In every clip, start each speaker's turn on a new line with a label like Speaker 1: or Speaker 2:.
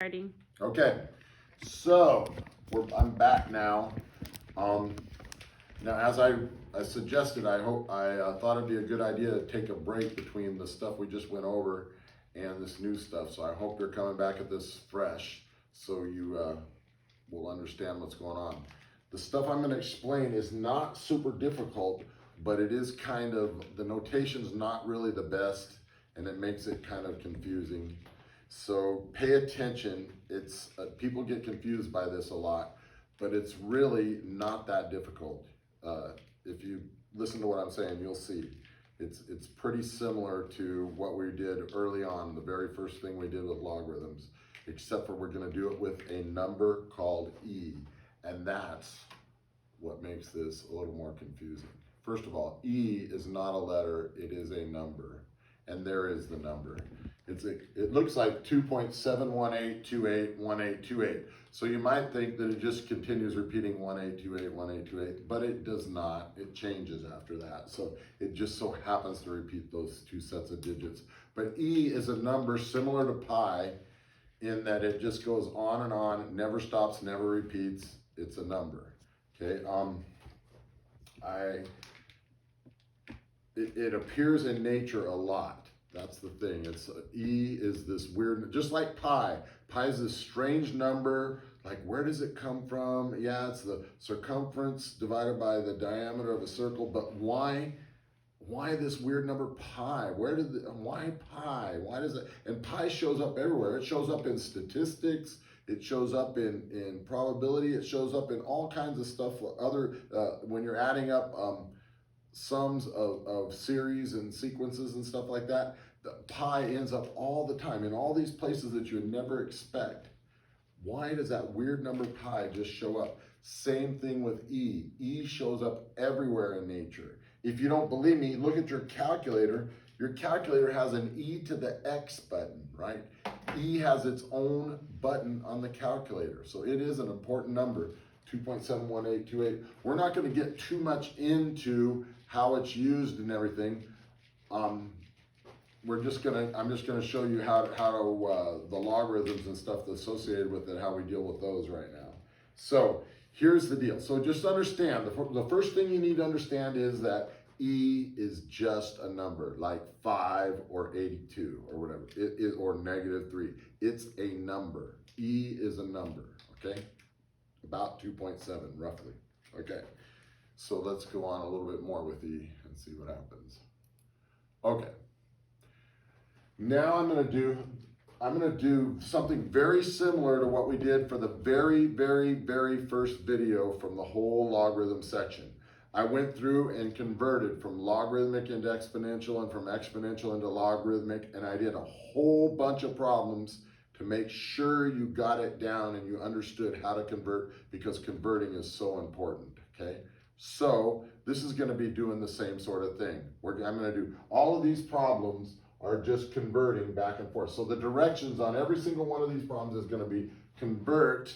Speaker 1: starting.
Speaker 2: Okay, so I'm back now. Now, as I suggested, I thought it'd be a good idea to take a break between the stuff we just went over and this new stuff. So I hope you're coming back at this fresh, so you will understand what's going on. The stuff I'm going to explain is not super difficult, but it is kind of, the notation's not really the best, and it makes it kind of confusing. So pay attention. It's people get confused by this a lot, but it's really not that difficult. If you listen to what I'm saying, you'll see. It's pretty similar to what we did early on, the very first thing we did with logarithms, except for we're going to do it with a number called e, and that's what makes this a little more confusing. First of all, e is not a letter, it is a number, and there is the number. It looks like 2.718281828. So you might think that it just continues repeating 1828, 1828, but it does not. It changes after that. So it just so happens to repeat those two sets of digits. But e is a number similar to pi in that it just goes on, never stops, never repeats. It's a number. Okay. It appears in nature a lot. That's the thing. It's e is this weird, just like pi. Pi is this strange number. Like, where does it come from? Yeah, it's the circumference divided by the diameter of a circle. But why this weird number pi? Why pi? Why does it? And pi shows up everywhere. It shows up in statistics. It shows up in probability. It shows up in all kinds of stuff. When you're adding up sums of series and sequences and stuff like that, the pi ends up all the time in all these places that you would never expect. Why does that weird number pi just show up? Same thing with e. E shows up everywhere in nature. If you don't believe me, look at your calculator. Your calculator has an e to the x button, right? E has its own button on the calculator. So it is an important number, 2.71828. We're not going to get too much into how it's used and everything. I'm just gonna show you how the logarithms and stuff associated with it, how we deal with those right now. So here's the deal. So just understand, the first thing you need to understand is that e is just a number, like 5 or 82 or whatever, or -3. It's a number. E is a number, okay? About 2.7 roughly, okay? So let's go on a little bit more with e and see what happens. Okay. Now I'm gonna do something very similar to what we did for the very first video from the whole logarithm section. I went through and converted from logarithmic into exponential and from exponential into logarithmic, and I did a whole bunch of problems to make sure you got it down and you understood how to convert, because converting is so important, okay? So this is going to be doing the same sort of thing. I'm going to do all of these problems are just converting back and forth. So the directions on every single one of these problems is going to be convert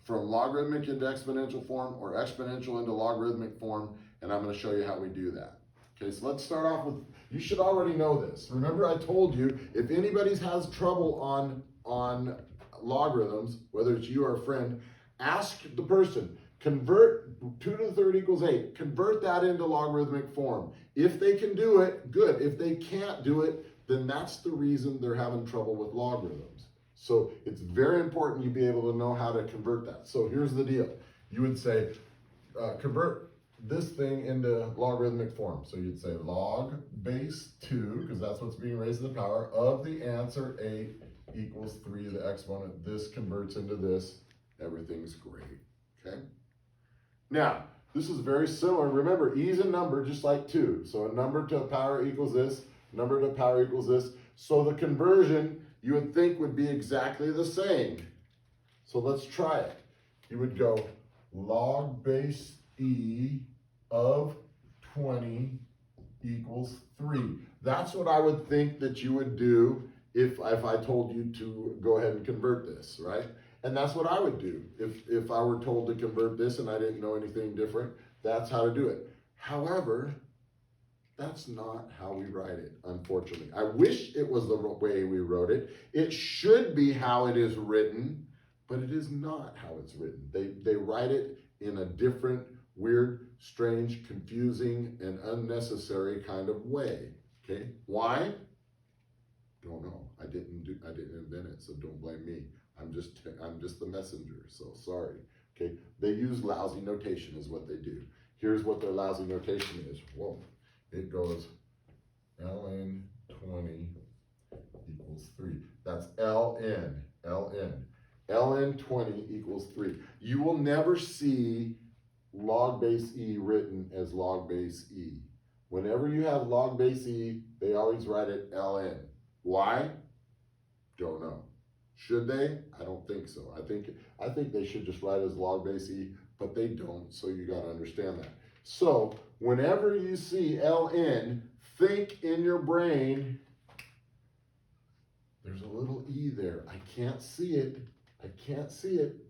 Speaker 2: from logarithmic into exponential form or exponential into logarithmic form, and I'm going to show you how we do that. Okay, so let's start off with, you should already know this. Remember I told you, if anybody has trouble on logarithms, whether it's you or a friend, ask the person, convert 2 to the third equals 8. Convert that into logarithmic form. If they can do it, good. If they can't do it, then that's the reason they're having trouble with logarithms. So it's very important you be able to know how to convert that. So here's the deal. You would say, convert this thing into logarithmic form. So you'd say log base 2, because that's what's being raised to the power, of the answer 8 equals 3 to the exponent. This converts into this. Everything's great, okay? Now, this is very similar. Remember, e is a number just like 2. So a number to the power equals this, number to the power equals this. So the conversion, you would think, would be exactly the same. So let's try it. You would go log base e of 20 equals 3. That's what I would think that you would do if I told you to go ahead and convert this, right? And that's what I would do if I were told to convert this and I didn't know anything different. That's how to do it. However, That's not how we write it, unfortunately. I wish it was the way we wrote it. It should be how it is written, but it is not how it's written. They write it in a different, weird, strange, confusing, and unnecessary kind of way. Okay, why? Don't know. I didn't invent it, so don't blame me. I'm just the messenger. So sorry. Okay, they use lousy notation is what they do. Here's what their lousy notation is. Whoa. It goes ln 20 equals 3. That's ln. ln 20 equals 3. You will never see log base e written as log base e. Whenever you have log base e, they always write it ln. Why? Don't know. Should they? I don't think so. I think they should just write as log base e, but they don't, so you got to understand that. So whenever you see ln, think in your brain, there's a little e there. I can't see it,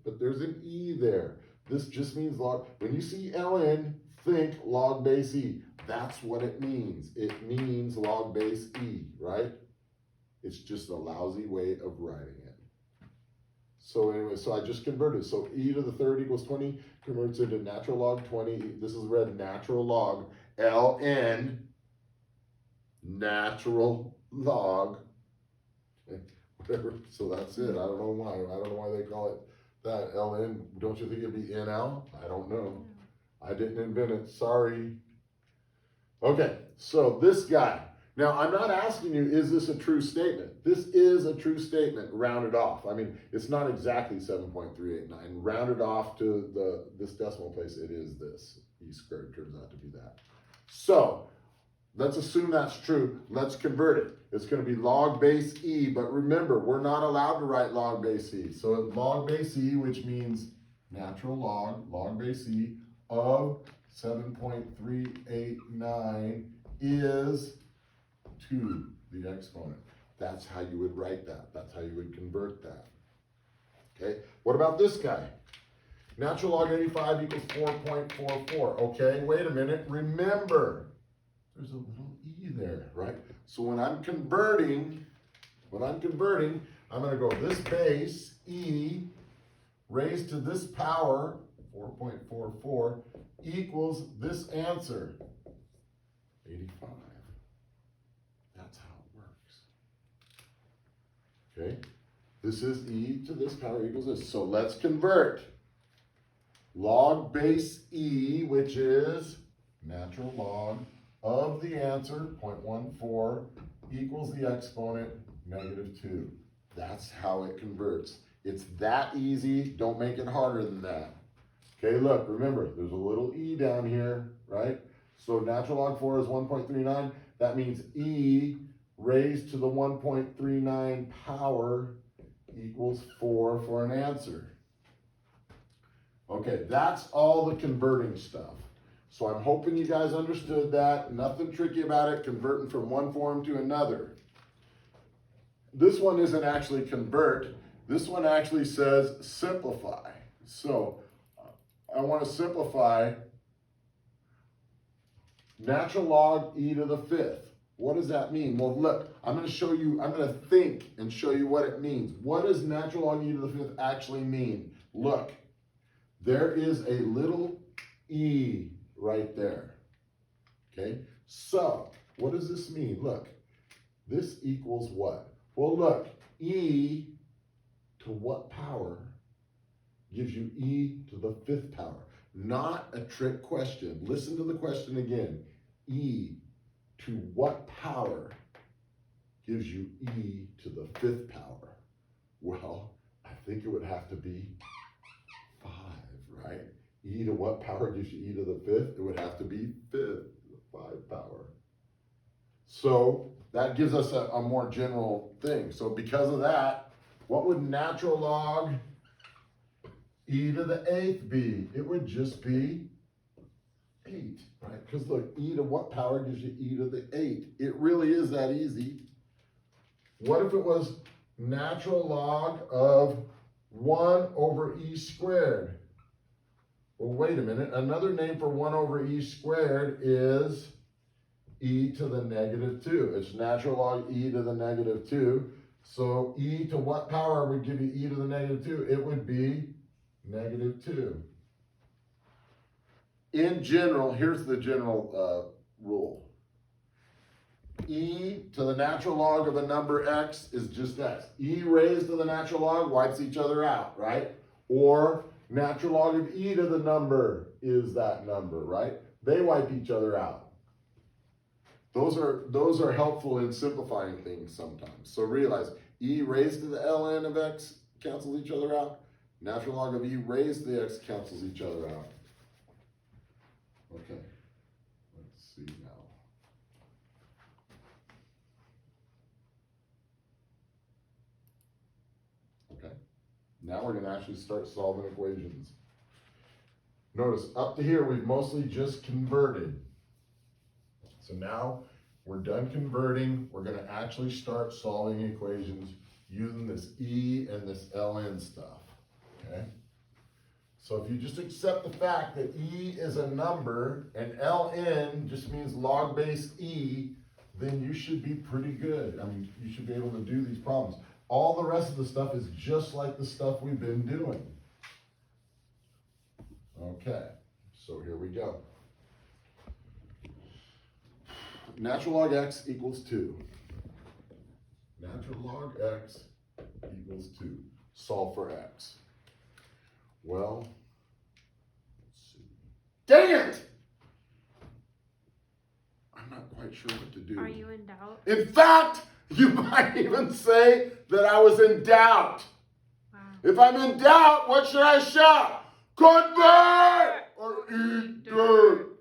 Speaker 2: but there's an e there. This just means log. When you see ln, think log base e. That's what it means. It means log base e, right? It's just a lousy way of writing it. So anyway, so I just converted. So e to the third equals 20 converts into natural log 20. This is read natural log ln natural log whatever. So that's it. I don't know why. I don't know why they call it that. ln. Don't you think it'd be nl? I don't know. I didn't invent it. Sorry. Okay. So this guy. Now, I'm not asking you, is this a true statement? This is a true statement, rounded off. I mean, it's not exactly 7.389. Rounded off to this decimal place, it is this. E squared turns out to be that. So, let's assume that's true. Let's convert it. It's going to be log base e, but remember, we're not allowed to write log base e. So, log base e, which means natural log base e of 7.389 is 2 the exponent. That's how you would write that. That's how you would convert that. Okay, what about this guy? Natural log 85 equals 4.44. Okay, wait a minute. Remember, there's a little e there, right? So when I'm converting, I'm going to go this base, e, raised to this power, 4.44, equals this answer, 85. That's how it works. Okay, this is e to this power equals this. So let's convert. Log base e, which is natural log of the answer, 0.14, equals the exponent, -2. That's how it converts. It's that easy. Don't make it harder than that. Okay, look, remember, there's a little e down here, right? So natural log 4 is 1.39. That means e raised to the 1.39 power equals 4 for an answer. Okay, that's all the converting stuff. So I'm hoping you guys understood that. Nothing tricky about it, converting from one form to another. This one isn't actually convert. This one actually says simplify. So I want to simplify natural log e to the 5th. What does that mean? Well, look, I'm going to think and show you what it means. What does natural log e to the 5th actually mean? Look, there is a little e right there. Okay, so what does this mean? Look, this equals what? Well, look, e to what power gives you e to the 5th power? Not a trick question. Listen to the question again. E to what power gives you e to the 5th power? Well, I think it would have to be 5, right? E to what power gives you e to the 5th? It would have to be 5th, 5 power. So that gives us a more general thing. So because of that, what would natural log e to the 8th be? It would just be 8, right? Because look, e to what power gives you e to the 8? It really is that easy. What if it was natural log of 1 over e squared? Well, wait a minute. Another name for 1 over e squared is e to the negative 2. It's natural log e to the negative 2. So e to what power would give you e to the negative 2? It would be negative 2. In general, here's the general rule. E to the natural log of a number x is just x. E raised to the natural log wipes each other out, right? Or natural log of e to the number is that number, right? They wipe each other out. Those are helpful in simplifying things sometimes. So realize e raised to the ln of x cancels each other out. Natural log of e raised to the x cancels each other out. Okay, let's see now. Okay, now we're going to actually start solving equations. Notice up to here we've mostly just converted. So now we're done converting. We're going to actually start solving equations using this e and this ln stuff. Okay. So if you just accept the fact that e is a number and ln just means log base e, then you should be pretty good. I mean, you should be able to do these problems. All the rest of the stuff is just like the stuff we've been doing. Okay, so here we go. Natural log x equals 2. Natural log x equals 2. Solve for x. Well, let's see. Dang it! I'm not quite sure what to do.
Speaker 1: Are you in doubt?
Speaker 2: In fact, you might even say that I was in doubt.
Speaker 1: Wow.
Speaker 2: If I'm in doubt, what should I shout? Convert or eat dirt.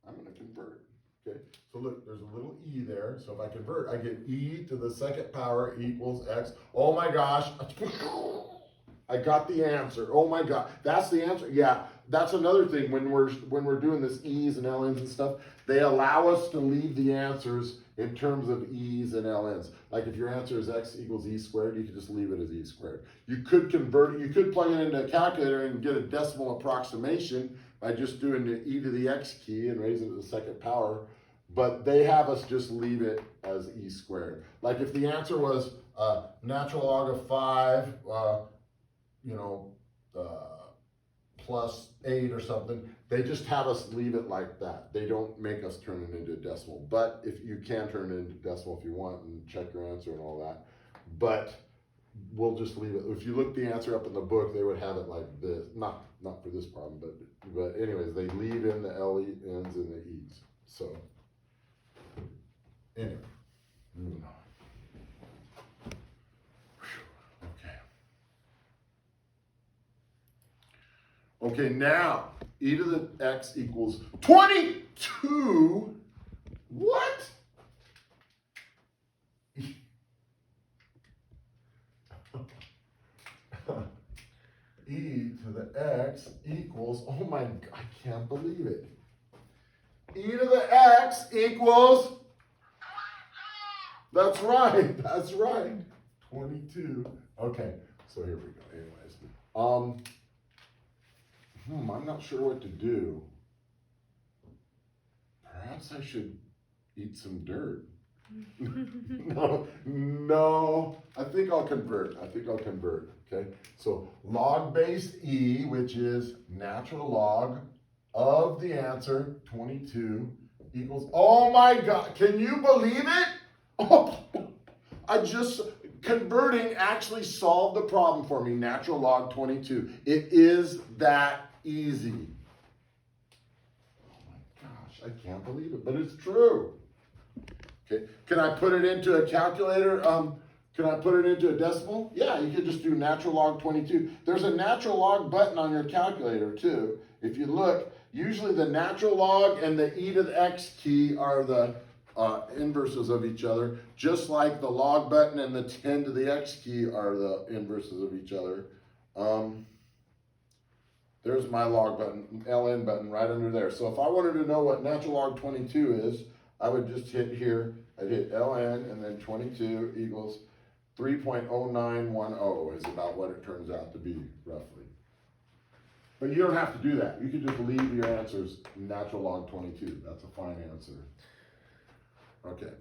Speaker 2: I'm going to convert. Okay, so look, there's a little e there. So if I convert, I get e to the second power equals x. Oh my gosh. I got the answer. Oh my God. That's the answer. Yeah, that's another thing when we're doing this e's and ln's and stuff, they allow us to leave the answers in terms of e's and ln's. Like if your answer is x equals e squared, you can just leave it as e squared. You could convert it, you could plug it into a calculator and get a decimal approximation by just doing the e to the x key and raising it to the second power, but they have us just leave it as e squared. Like if the answer was natural log of 5, plus 8 or something, they just have us leave it like that. They don't make us turn it into a decimal. But if you can turn it into decimal if you want and check your answer and all that. But we'll just leave it. If you look the answer up in the book, they would have it like this. Not for this problem, but anyways, they leave in the LNs and the E's. So anyway, moving on. Okay, now e to the x equals 22. What? E to the x equals, oh my, I can't believe it. E to the x equals, that's right, 22. Okay, so here we go, anyways. I'm not sure what to do. Perhaps I should eat some dirt. No, I think I'll convert. Okay, so log base e, which is natural log of the answer, 22, equals, oh my God, can you believe it? Oh, converting actually solved the problem for me, natural log 22. It is that easy. Oh my gosh, I can't believe it, but it's true. Okay, can I put it into a calculator? Can I put it into a decimal? Yeah, you could just do natural log 22. There's a natural log button on your calculator too. If you look, usually the natural log and the e to the x key are the inverses of each other, just like the log button and the 10 to the x key are the inverses of each other. There's my log button, ln button right under there. So if I wanted to know what natural log 22 is, I would just hit here, I'd hit ln and then 22 equals 3.0910 is about what it turns out to be, roughly. But you don't have to do that. You could just leave your answers natural log 22. That's a fine answer. Okay.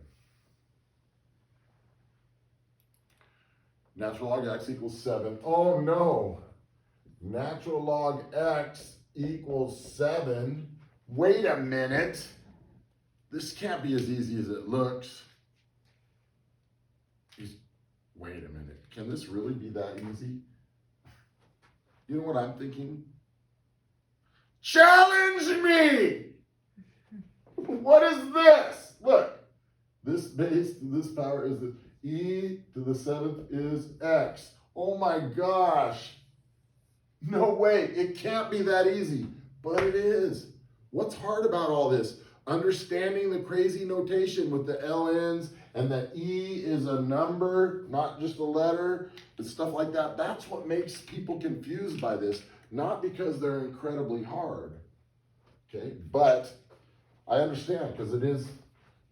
Speaker 2: Natural log x equals 7. Oh no! Natural log x equals 7. Wait a minute. This can't be as easy as it looks. Wait a minute. Can this really be that easy? You know what I'm thinking? Challenge me! What is this? Look, this base to this power is the e to the 7th is x. Oh my gosh. No way, it can't be that easy, but it is. What's hard about all this? Understanding the crazy notation with the LNs and that E is a number, not just a letter, and stuff like that. That's what makes people confused by this, not because they're incredibly hard, okay? But I understand because it is,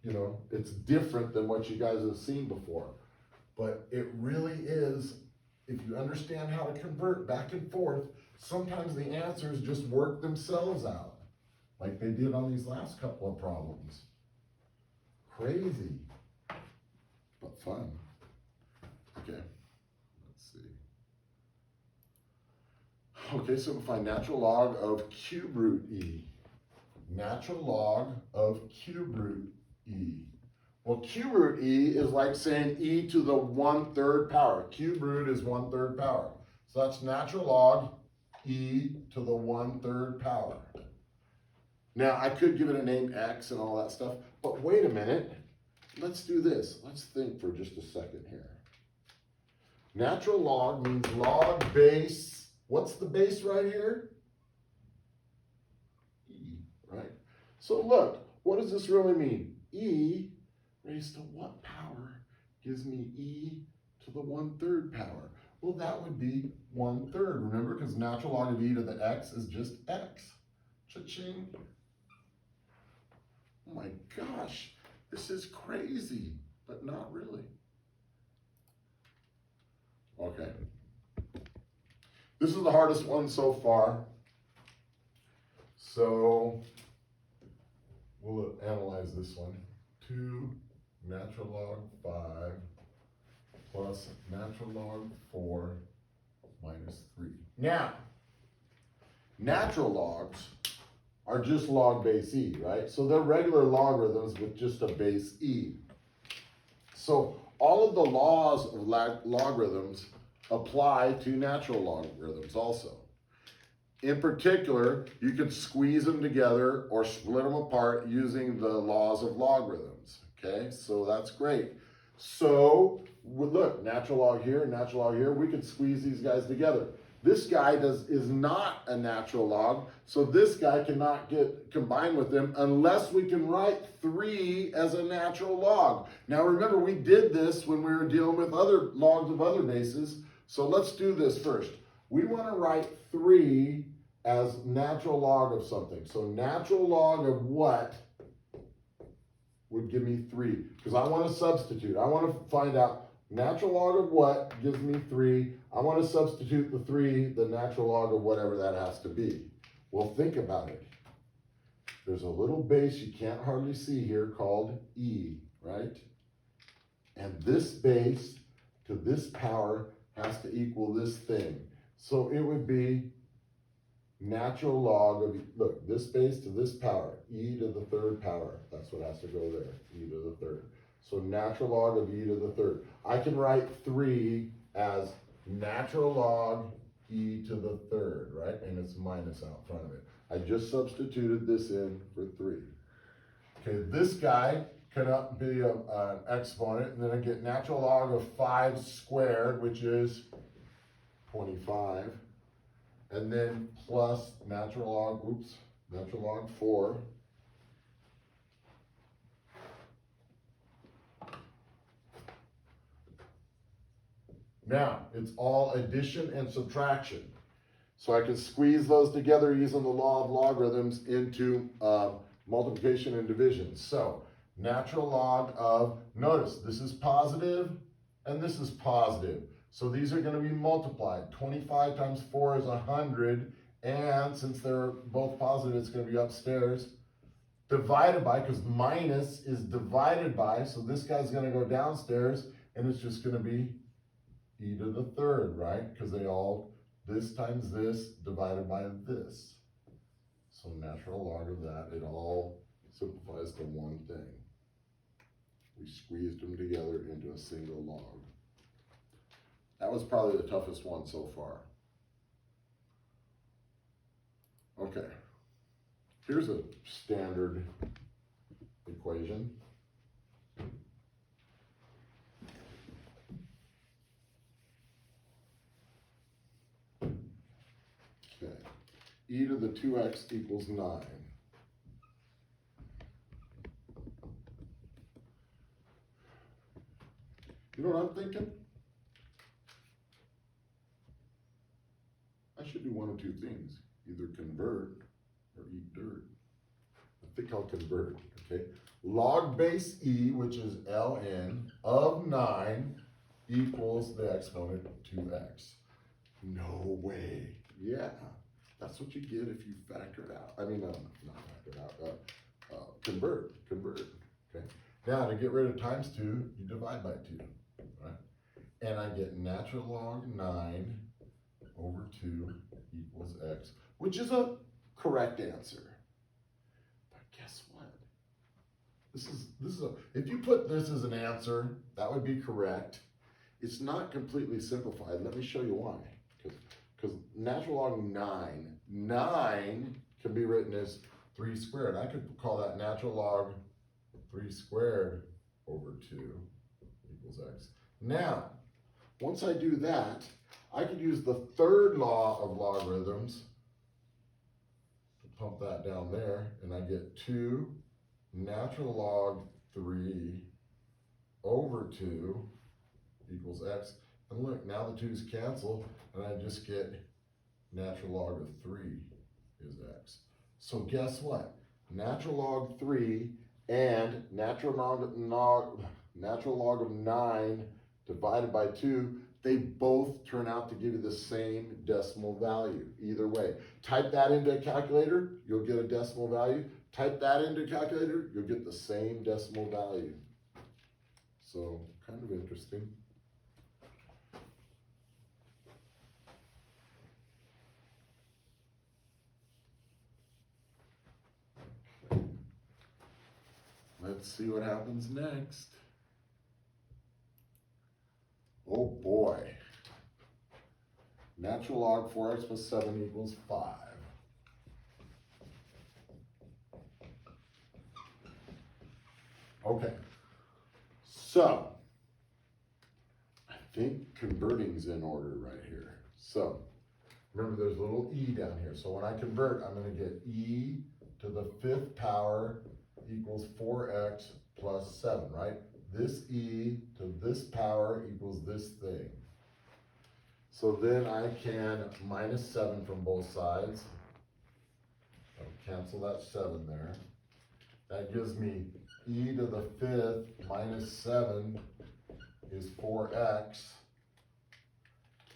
Speaker 2: you know, it's different than what you guys have seen before. But it really is, if you understand how to convert back and forth, sometimes the answers just work themselves out, like they did on these last couple of problems. Crazy, but fun. Okay, let's see. Okay, so we'll find natural log of cube root e. Natural log of cube root e. Well, cube root e is like saying e to the 1/3 power. Cube root is 1/3 power. So that's natural log e to the 1/3 power. Now, I could give it a name x and all that stuff, but wait a minute. Let's do this. Let's think for just a second here. Natural log means log base. What's the base right here? E, right? So look, what does this really mean? E raised to what power gives me e to the 1/3 power? Well, that would be 1/3. Remember, because natural log of e to the x is just x. Cha-ching. Oh my gosh, this is crazy, but not really. Okay. This is the hardest one so far. So we'll analyze this one. 2 natural log 5 plus natural log 4 minus 3. Now, natural logs are just log base e, right? So they're regular logarithms with just a base e. So all of the laws of logarithms apply to natural logarithms also. In particular, you can squeeze them together or split them apart using the laws of logarithms, okay? So that's great. So look, natural log here, natural log here, we could squeeze these guys together. This guy is not a natural log, so this guy cannot get combined with them unless we can write 3 as a natural log. Now remember, we did this when we were dealing with other logs of other bases, so let's do this first. We want to write 3 as natural log of something. So natural log of what would give me 3? Because I want to substitute. I want to find out natural log of what gives me 3. I want to substitute the 3, the natural log of whatever that has to be. Well, think about it. There's a little base you can't hardly see here called e, right? And this base to this power has to equal this thing. So it would be natural log of, look, this base to this power, e to the 3rd power. That's what has to go there, e to the 3rd. So natural log of e to the 3rd. I can write 3 as natural log e to the 3rd, right? And it's minus out front of it. I just substituted this in for 3. Okay, this guy can be an exponent, and then I get natural log of 5 squared, which is 25. And then plus natural log 4. Now, it's all addition and subtraction. So I can squeeze those together using the law of logarithms into multiplication and division. So, natural log of, notice, this is positive and this is positive. So these are going to be multiplied. 25 times 4 is 100, and since they're both positive, it's going to be upstairs. divided by, because minus is divided by, so this guy's gonna go downstairs, and it's just gonna be e to the third, right? Because they all, this times this divided by this. So natural log of that, it all simplifies to one thing. We squeezed them together into a single log. That was probably the toughest one so far. Okay, here's a standard equation. Okay, e to the 2x equals 9. You know what I'm thinking? I should do one of two things, either convert or eat dirt. I think I'll convert, okay? Log base e, which is ln, of 9 equals the exponent 2x. No way. Yeah, that's what you get if you factor it out. I mean, not factor it out, convert, okay? Now, to get rid of times 2, you divide by 2, right? And I get natural log 9 over 2 equals x, which is a correct answer. But guess what? This is a, if you put this as an answer, that would be correct. It's not completely simplified. Let me show you why. Because natural log 9 can be written as 3 squared. I could call that natural log 3 squared over 2 equals x. Now, once I do that, I could use the third law of logarithms to pump that down there, and I get 2 natural log 3 over 2 equals x. And look, now the 2's cancel, and I just get natural log of 3 is x. So guess what? Natural log 3 and natural log of 9 divided by 2, they both turn out to give you the same decimal value, either way. Type that into a calculator, you'll get a decimal value. Type that into a calculator, you'll get the same decimal value. So, kind of interesting. Okay. Let's see what happens next. Oh boy. Natural log 4x plus 7 equals 5. Okay. So, I think converting's in order right here. So, remember there's a little e down here. So when I convert, I'm going to get e to the 5th power equals 4x plus 7, right? This e to this power equals this thing. So then I can minus 7 from both sides. I'll cancel that 7 there. That gives me e to the 5th minus 7 is 4x.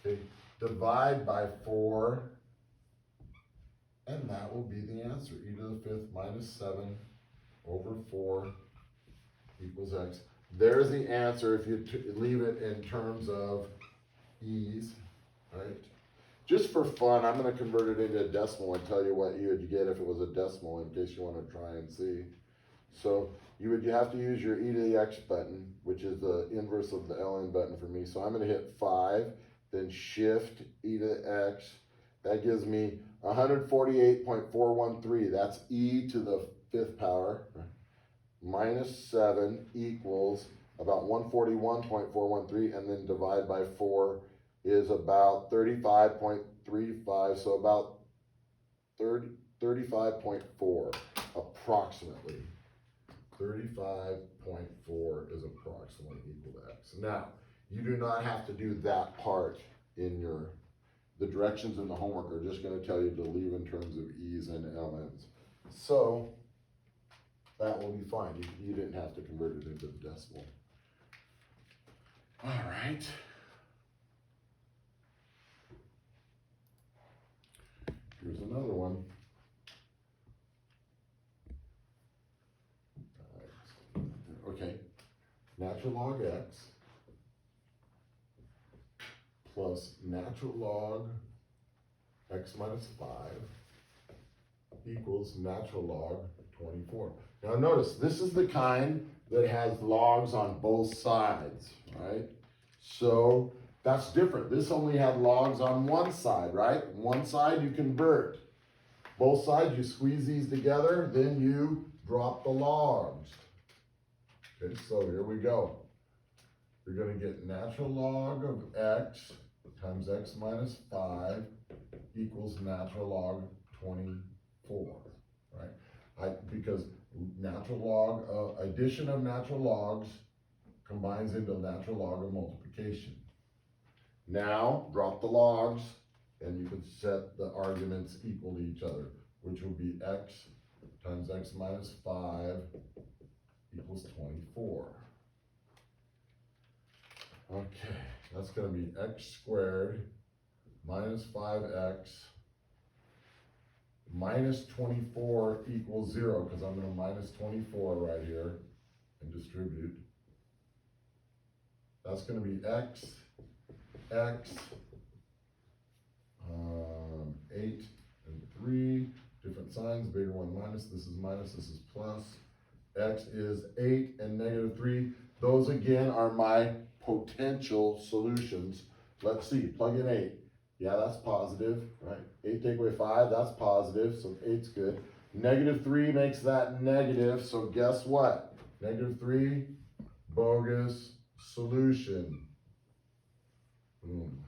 Speaker 2: Okay, divide by 4, and that will be the answer. E to the 5th minus 7 over 4 equals x. There's the answer if you leave it in terms of e's, right? Just for fun, I'm going to convert it into a decimal and tell you what you would get if it was a decimal in case you want to try and see. So you have to use your e to the x button, which is the inverse of the ln button for me. So I'm going to hit 5, then shift e to the x. That gives me 148.413. That's e to the 5th power. Minus 7 equals about 141.413, and then divide by 4 is about 35.35, so about 35.4 approximately. 35.4 is approximately equal to x. Now, you do not have to do that part in the directions in the homework are just going to tell you to leave in terms of e's and ln's. So, that will be fine. You didn't have to convert it into the decimal. All right. Here's another one. natural log x plus natural log x minus 5 equals natural log 24. Now notice, this is the kind that has logs on both sides, right? So that's different. This only had logs on one side, right? One side you convert. Both sides you squeeze these together, then you drop the logs. Okay, so here we go. You're going to get natural log of x times x minus 5 equals natural log 24, right? Because natural log, addition of natural logs combines into natural log of multiplication. Now, drop the logs, and you can set the arguments equal to each other, which will be x times x minus 5 equals 24. Okay, that's going to be x squared minus 5x minus 24 equals 0, because I'm going to minus 24 right here and distribute. That's going to be x, 8 and 3, different signs, bigger one minus, this is plus. X is 8 and negative 3. Those again are my potential solutions. Let's see, plug in 8. Yeah, that's positive, right? 8 take away 5, that's positive, so 8's good. Negative 3 makes that negative, so guess what? Negative 3, bogus solution. Boom.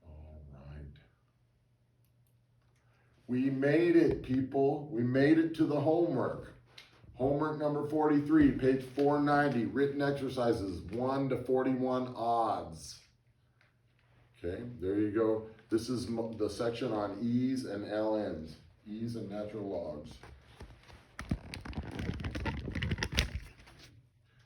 Speaker 2: All right. We made it, people. We made it to the homework. Homework number 43, page 490, written exercises 1 to 41 odds. Okay, there you go. This is the section on e's and ln's, e's and natural logs.